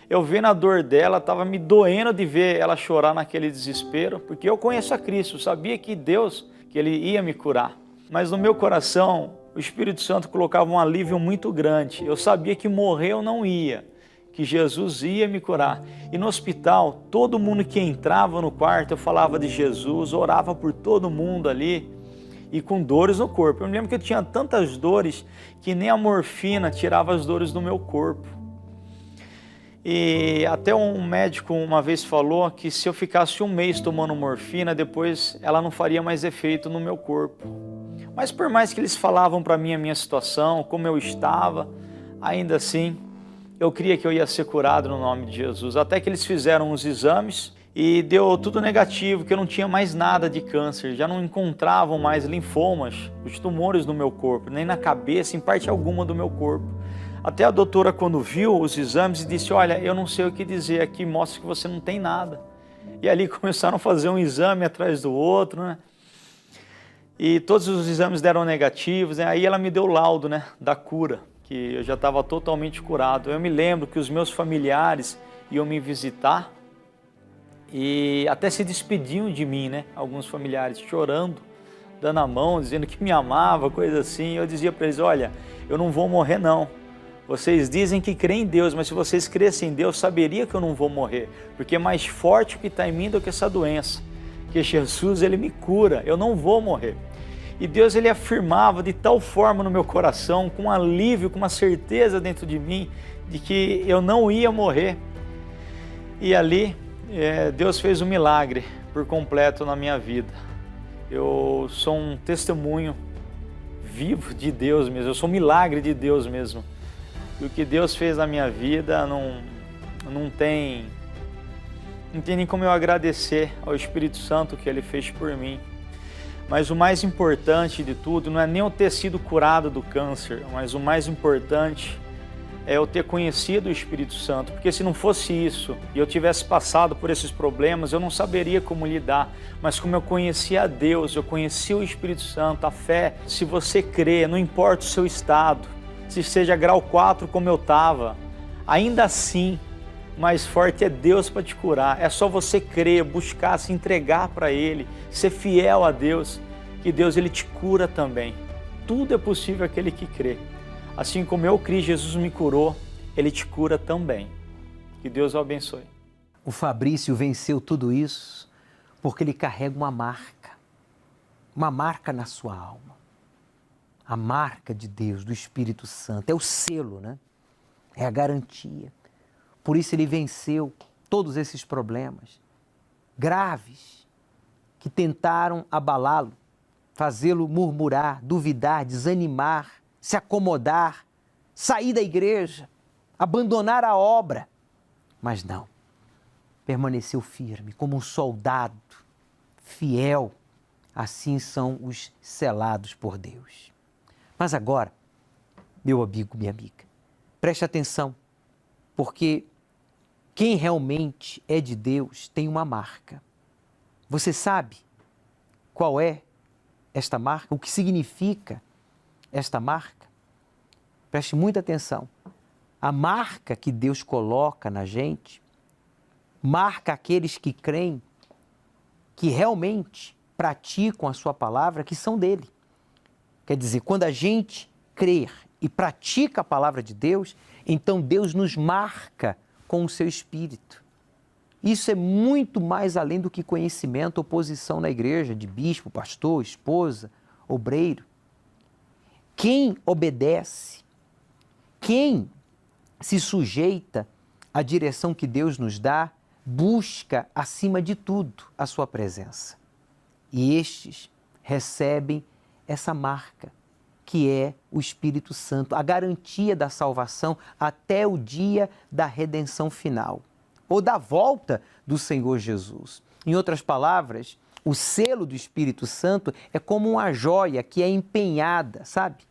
eu vendo a dor dela, estava me doendo de ver ela chorar naquele desespero, porque eu conheço a Cristo, sabia que Deus, que Ele ia me curar. Mas no meu coração, o Espírito Santo colocava um alívio muito grande. Eu sabia que morrer eu não ia, que Jesus ia me curar. E no hospital, todo mundo que entrava no quarto, eu falava de Jesus, orava por todo mundo ali, e com dores no corpo. Eu me lembro que eu tinha tantas dores que nem a morfina tirava as dores do meu corpo. E até um médico uma vez falou que se eu ficasse um mês tomando morfina, depois ela não faria mais efeito no meu corpo. Mas por mais que eles falavam para mim a minha situação, como eu estava, ainda assim, eu cria que eu ia ser curado no nome de Jesus. Até que eles fizeram uns exames e deu tudo negativo, que eu não tinha mais nada de câncer, já não encontravam mais linfomas, os tumores no meu corpo, nem na cabeça, em parte alguma do meu corpo. Até a doutora, quando viu os exames, disse, olha, eu não sei o que dizer aqui, mostra que você não tem nada. E ali começaram a fazer um exame atrás do outro, né? E todos os exames deram negativos, né? Aí ela me deu o laudo, né, da cura, que eu já estava totalmente curado. Eu me lembro que os meus familiares iam me visitar e até se despediam de mim, né? Alguns familiares chorando, dando a mão, dizendo que me amava, coisa assim. Eu dizia para eles, olha, eu não vou morrer não. Vocês dizem que creem em Deus, mas se vocês crescem em Deus, saberia que eu não vou morrer, porque é mais forte o que está em mim do que essa doença. Que Jesus, Ele me cura, eu não vou morrer. E Deus, Ele afirmava de tal forma no meu coração, com um alívio, com uma certeza dentro de mim, de que eu não ia morrer. E ali, Deus fez um milagre por completo na minha vida. Eu sou um testemunho vivo de Deus mesmo, eu sou um milagre de Deus mesmo. E o que Deus fez na minha vida não tem nem como eu agradecer ao Espírito Santo que Ele fez por mim. Mas o mais importante de tudo não é nem eu ter sido curado do câncer, mas o mais importante é eu ter conhecido o Espírito Santo, porque se não fosse isso e eu tivesse passado por esses problemas, eu não saberia como lidar. Mas como eu conhecia a Deus, eu conhecia o Espírito Santo, a fé, se você crê, não importa o seu estado, se seja grau 4 como eu estava, ainda assim, mais forte é Deus para te curar. É só você crer, buscar, se entregar para Ele, ser fiel a Deus, que Deus Ele te cura também. Tudo é possível àquele que crê. Assim como eu criei, Jesus me curou, Ele te cura também. Que Deus o abençoe. O Fabrício venceu tudo isso porque ele carrega uma marca na sua alma. A marca de Deus, do Espírito Santo, é o selo, né? É a garantia. Por isso ele venceu todos esses problemas graves que tentaram abalá-lo, fazê-lo murmurar, duvidar, desanimar, se acomodar, sair da igreja, abandonar a obra. Mas não, permaneceu firme como um soldado fiel. Assim são os selados por Deus. Mas agora, meu amigo, minha amiga, preste atenção, porque quem realmente é de Deus tem uma marca. Você sabe qual é esta marca? O que significa esta marca? Preste muita atenção. A marca que Deus coloca na gente, marca aqueles que creem, que realmente praticam a sua palavra, que são dele. Quer dizer, quando a gente crer e pratica a palavra de Deus, então Deus nos marca com o seu espírito. Isso é muito mais além do que conhecimento ou posição na igreja de bispo, pastor, esposa, obreiro. Quem obedece, quem se sujeita à direção que Deus nos dá, busca, acima de tudo, a sua presença. E estes recebem essa marca, que é o Espírito Santo, a garantia da salvação até o dia da redenção final, ou da volta do Senhor Jesus. Em outras palavras, o selo do Espírito Santo é como uma joia que é empenhada, sabe?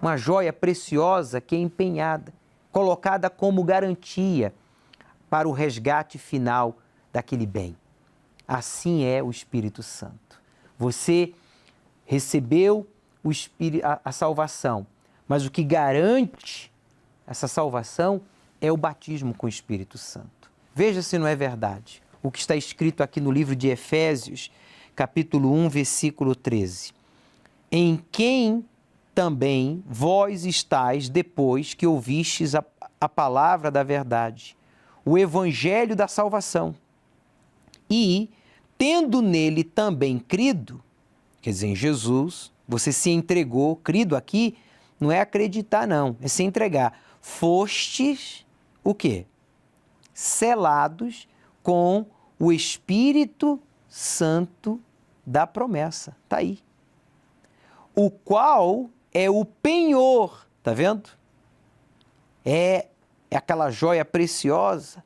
Uma joia preciosa que é empenhada, colocada como garantia para o resgate final daquele bem. Assim é o Espírito Santo. Você recebeu a salvação, mas o que garante essa salvação é o batismo com o Espírito Santo. Veja se não é verdade o que está escrito aqui no livro de Efésios, capítulo 1, versículo 13. Em quem também vós estáis depois que ouvistes a palavra da verdade, o evangelho da salvação, e, tendo nele também crido, quer dizer, em Jesus, você se entregou, crido aqui, não é acreditar não, é se entregar. Fostes o quê? Selados com o Espírito Santo da promessa. Está aí. O qual é o penhor, tá vendo? É aquela joia preciosa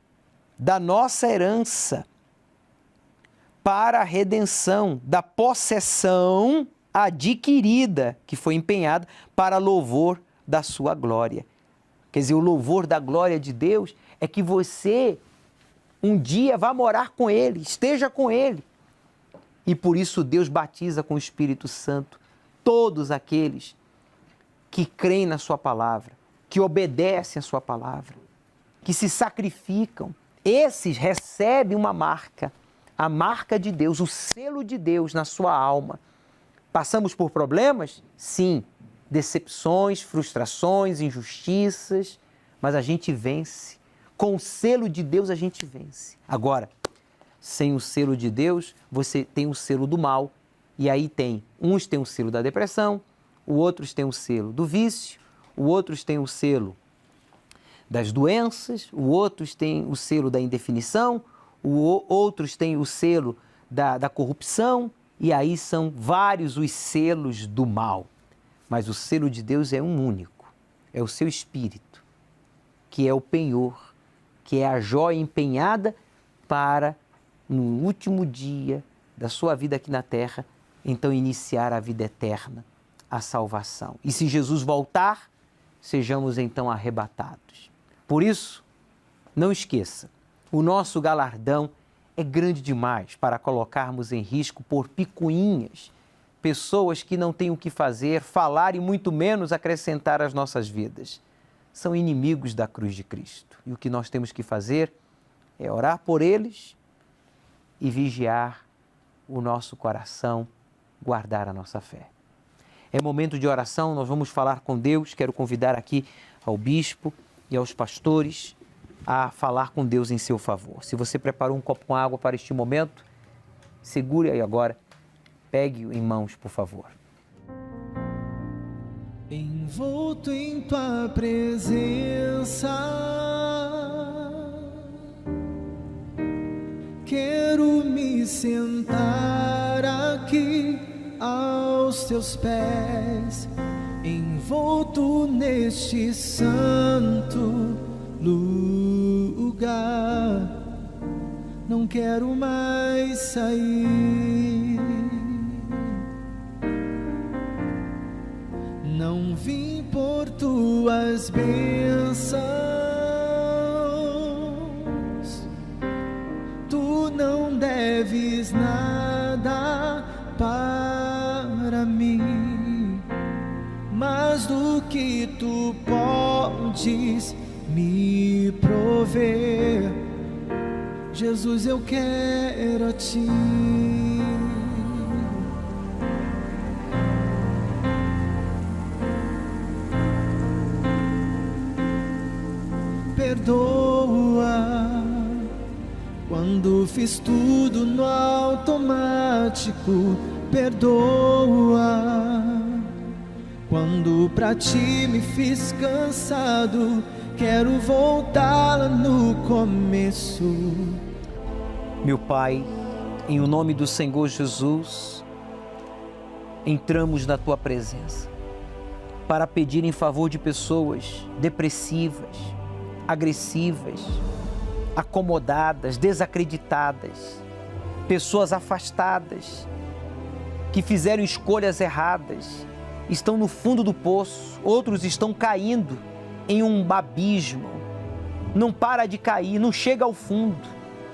da nossa herança para a redenção da possessão adquirida, que foi empenhada para louvor da sua glória. Quer dizer, o louvor da glória de Deus é que você um dia vá morar com Ele, esteja com Ele. E por isso Deus batiza com o Espírito Santo todos aqueles que creem na sua palavra, que obedecem a sua palavra, que se sacrificam. Esses recebem uma marca, a marca de Deus, o selo de Deus na sua alma. Passamos por problemas? Sim. Decepções, frustrações, injustiças, mas a gente vence. Com o selo de Deus a gente vence. Agora, sem o selo de Deus, você tem o selo do mal. E aí uns têm o selo da depressão, outros têm o selo do vício, outros têm o selo das doenças, outros têm o selo da indefinição, outros têm o selo da corrupção, e aí são vários os selos do mal. Mas o selo de Deus é um único, é o seu Espírito, que é o penhor, que é a joia empenhada para, no último dia da sua vida aqui na terra, então iniciar a vida eterna, a salvação. E se Jesus voltar, sejamos então arrebatados. Por isso, não esqueça, o nosso galardão é grande demais para colocarmos em risco por picuinhas pessoas que não têm o que fazer, falar e muito menos acrescentar às nossas vidas. São inimigos da cruz de Cristo. E o que nós temos que fazer é orar por eles e vigiar o nosso coração, guardar a nossa fé. É momento de oração, nós vamos falar com Deus. Quero convidar aqui ao bispo e aos pastores a falar com Deus em seu favor. Se você preparou um copo com água para este momento, segure aí agora, pegue-o em mãos, por favor. Envolto em tua presença, quero me sentar aqui aos teus pés, envolto neste santo lugar, não quero mais sair. Não vim por tuas bênçãos, tu não deves nada para mim, mais do que tu podes me prover. Jesus, eu quero a ti. Perdoa Quando fiz tudo no automático, perdoa. Quando pra ti me fiz cansado, quero voltar lá no começo. Meu Pai, em o nome do Senhor Jesus, entramos na Tua presença para pedir em favor de pessoas depressivas, agressivas, acomodadas, desacreditadas, pessoas afastadas, que fizeram escolhas erradas, estão no fundo do poço, outros estão caindo em um abismo, não para de cair, não chega ao fundo,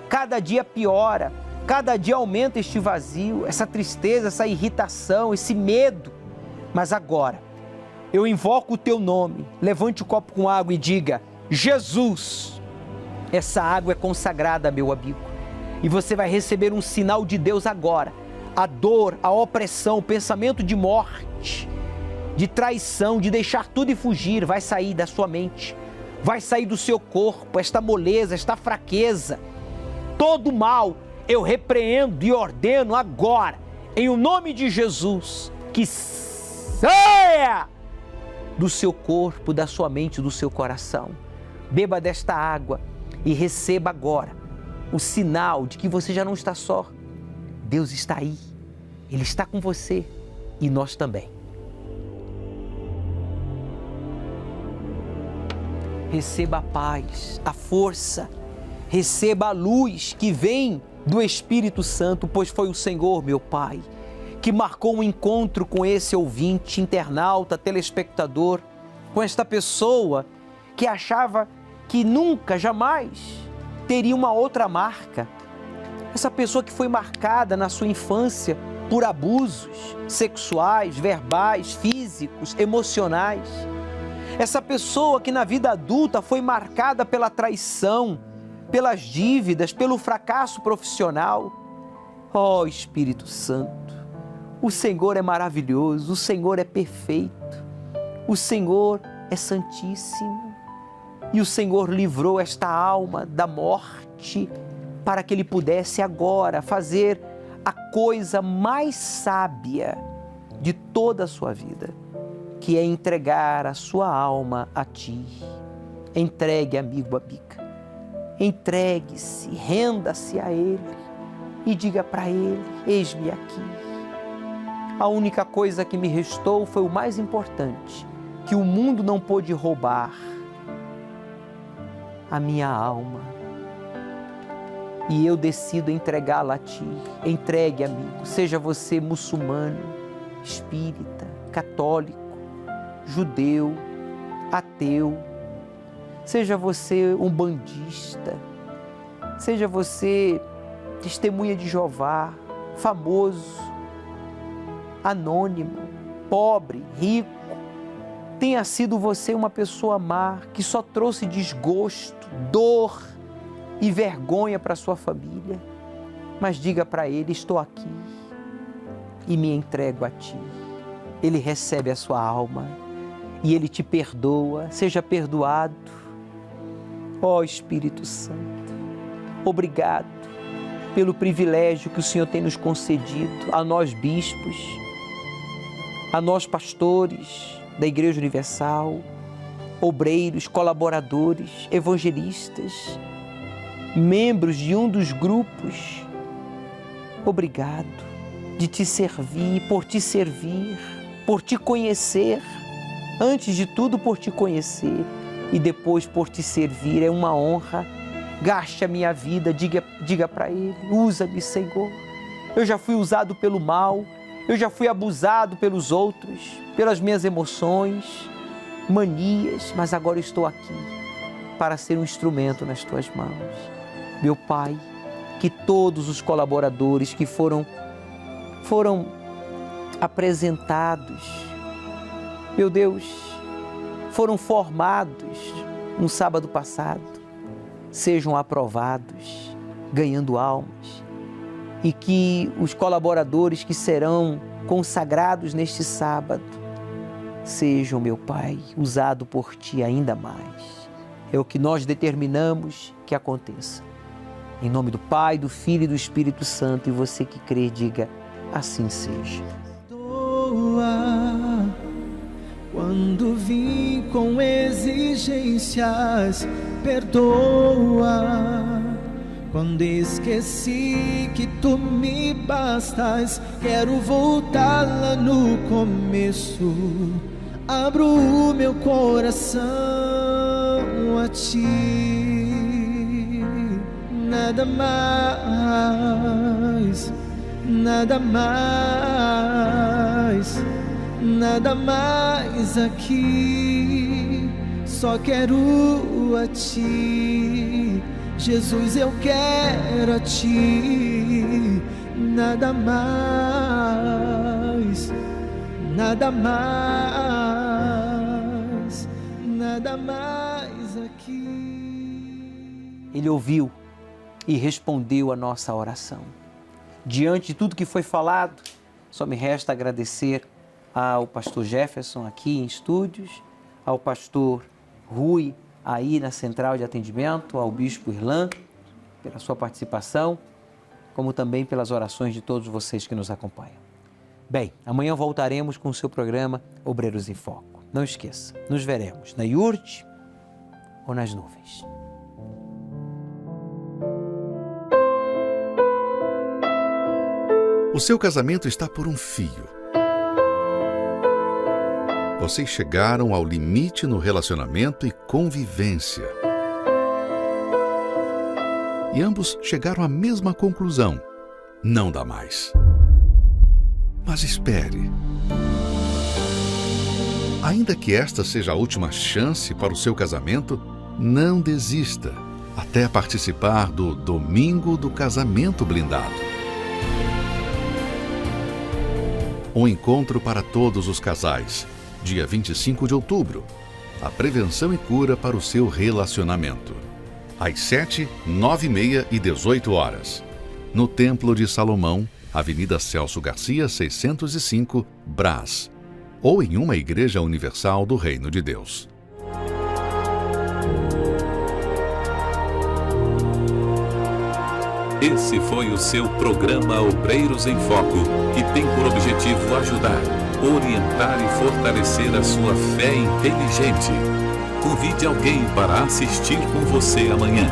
cada dia piora, cada dia aumenta este vazio, essa tristeza, essa irritação, esse medo. Mas agora, eu invoco o Teu nome, levante o copo com água e diga: Jesus, essa água é consagrada, meu amigo, e você vai receber um sinal de Deus agora. A dor, a opressão, o pensamento de morte, de traição, de deixar tudo e fugir, vai sair da sua mente, vai sair do seu corpo, esta moleza, esta fraqueza, todo mal, eu repreendo e ordeno agora, em o nome de Jesus, que saia do seu corpo, da sua mente, do seu coração. Beba desta água e receba agora o sinal de que você já não está só. Deus está aí, Ele está com você e nós também. Receba a paz, a força, receba a luz que vem do Espírito Santo, pois foi o Senhor, meu Pai, que marcou um encontro com esse ouvinte, internauta, telespectador, com esta pessoa que achava que nunca, jamais teria uma outra marca. Essa pessoa que foi marcada na sua infância por abusos sexuais, verbais, físicos, emocionais. Essa pessoa que na vida adulta foi marcada pela traição, pelas dívidas, pelo fracasso profissional. Ó Espírito Santo, o Senhor é maravilhoso, o Senhor é perfeito, o Senhor é santíssimo e o Senhor livrou esta alma da morte para que Ele pudesse agora fazer a coisa mais sábia de toda a sua vida, que é entregar a sua alma a Ti. Entregue, amigo, amiga. Entregue-se, renda-se a Ele e diga para Ele: eis-me aqui. A única coisa que me restou foi o mais importante, que o mundo não pôde roubar: a minha alma. E eu decido entregá-la a Ti. Entregue, amigo, seja você muçulmano, espírita, católico, judeu, ateu, seja você umbandista, seja você testemunha de Jeová, famoso, anônimo, pobre, rico, tenha sido você uma pessoa má que só trouxe desgosto, dor e vergonha para sua família, mas diga para Ele: estou aqui e me entrego a Ti. Ele recebe a sua alma e Ele te perdoa. Seja perdoado. Ó Espírito Santo, obrigado pelo privilégio que o Senhor tem nos concedido, a nós bispos, a nós pastores da Igreja Universal, obreiros, colaboradores, evangelistas, membros de um dos grupos. Obrigado de Te servir, por Te servir, por Te conhecer, antes de tudo por Te conhecer e depois por Te servir. É uma honra. Gaste a minha vida, diga para Ele: usa-me, Senhor. Eu já fui usado pelo mal, eu já fui abusado pelos outros, pelas minhas emoções, manias, mas agora estou aqui para ser um instrumento nas Tuas mãos. Meu Pai, que todos os colaboradores que foram apresentados, meu Deus, foram formados no sábado passado, sejam aprovados, ganhando almas, e que os colaboradores que serão consagrados neste sábado sejam, meu Pai, usados por Ti ainda mais. É o que nós determinamos que aconteça. Em nome do Pai, do Filho e do Espírito Santo, e você que crê, diga: assim seja. Quando vim com exigências, perdoa. Quando esqueci que tu me bastas, quero voltar lá no começo. Abro o meu coração a ti. Nada mais, nada mais, nada mais aqui. Só quero a ti. Jesus, eu quero a ti, nada mais, nada mais, nada mais aqui. Ele ouviu e respondeu a nossa oração. Diante de tudo que foi falado, só me resta agradecer ao pastor Jefferson aqui em estúdios, ao pastor Rui aí na central de atendimento, ao bispo Irlan, pela sua participação, como também pelas orações de todos vocês que nos acompanham. Bem, amanhã voltaremos com o seu programa Obreiros em Foco. Não esqueça, nos veremos na iurte ou nas nuvens. O seu casamento está por um fio. Vocês chegaram ao limite no relacionamento e convivência. E ambos chegaram à mesma conclusão: não dá mais. Mas espere. Ainda que esta seja a última chance para o seu casamento, não desista até participar do Domingo do Casamento Blindado. Um encontro para todos os casais. Dia 25 de outubro, a prevenção e cura para o seu relacionamento. Às 7, 9h30 e 18 horas. No Templo de Salomão, Avenida Celso Garcia, 605, Brás. Ou em uma igreja universal do Reino de Deus. Esse foi o seu programa Obreiros em Foco, que tem por objetivo ajudar, orientar e fortalecer a sua fé inteligente. Convide alguém para assistir com você amanhã.